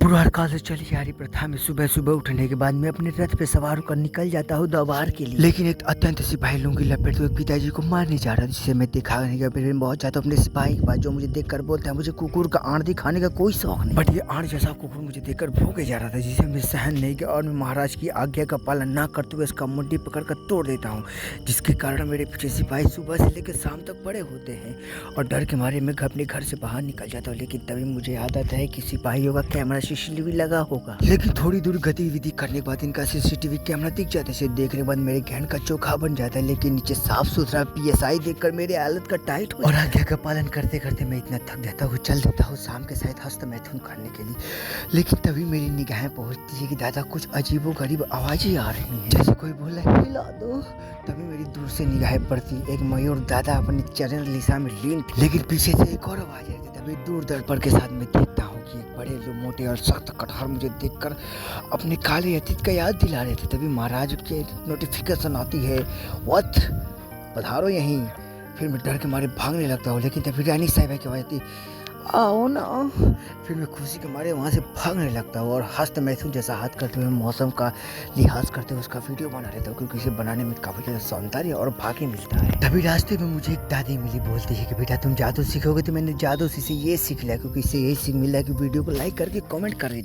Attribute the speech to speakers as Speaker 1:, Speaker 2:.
Speaker 1: पुराण काल से चली आ रही प्रथा में सुबह सुबह उठने के बाद मैं अपने रथ पे सवार होकर निकल जाता हूँ दरबार के लिए। लेकिन एक अत्यंत सिपाही लुंगी लपेटे हुए पिताजी को मारने जा रहा था, जिसे मैं देखा नहीं गया। फिर मैं बहुत ज्यादा अपने सिपाही के बाद जो मुझे देखकर बोलता है मुझे कुकुर का आण दिखाने का कोई शौक नहीं, बट ये आण जैसा कुकुर मुझे देखकर भौंके जा रहा था, जिसे मैं सहन नहीं किया और मैं महाराज की आज्ञा का पालन न करते हुए उसका मुंडी पकड़कर तोड़ देता हूँ, जिसके कारण मेरे पीछे सिपाही सुबह से लेकर शाम तक पड़े होते हैं और डर के मारे मैं अपने घर से बाहर निकल जाता हूँ। लेकिन तभी मुझे याद आता है कि सिपाहियों का कैमरा सीसीटीवी लगा होगा। लेकिन थोड़ी दूर गतिविधि करने के बाद इनका सीसीटीवी कैमरा दिख जाता है। इसे देखने के बाद मेरे घेन का चोखा बन जाता है। लेकिन नीचे साफ सुथरा पीएसआई देखकर मेरी हालत का टाइट हो और आज्ञा का पालन करते करते मैं इतना थक जाता हूँ, चल देता हूँ शाम के साथ हस्त मैथुन करने के लिए। लेकिन तभी मेरी निगाहें पहुँचती है कि दादा कुछ अजीबो गरीब आवाजें आ रही हैं, जैसे कोई बोला हिला दो। तभी मेरी दूर से निगाहें पड़ती, एक मयूर दादा अपनी चरण लिशा में लीन, लेकिन पीछे से एक और आवाज आई। तभी दूर दर्पण के साथ मैं देखता हूँ कि एक बड़े मोटे और सख्त कटहर मुझे देखकर अपने काले अतीत का याद दिला रहे थे। तभी महाराज के नोटिफिकेशन आती है, वत पधारो यहीं। फिर मैं डर के मारे भागने लगता हूँ, लेकिन तभी रानी साहिबा की आवाज़ आती, आओ ना। फिर मैं खुशी के मारे वहाँ से भागने लगता हूँ और हस्त मैथुन जैसा हाथ करते हुए मौसम का लिहाज करते हुए उसका वीडियो बना लेता हूँ, क्योंकि इसे बनाने में काफ़ी ज़्यादा सौंदर्य और भाग्य मिलता है। तभी रास्ते में मुझे एक दादी मिली, बोलती है कि बेटा तुम जादू सीखोगे। तो मैंने जादू से ये सीख लिया, क्योंकि इससे यही सीख मिला है कि वीडियो को लाइक करके कमेंट कर दीजिए।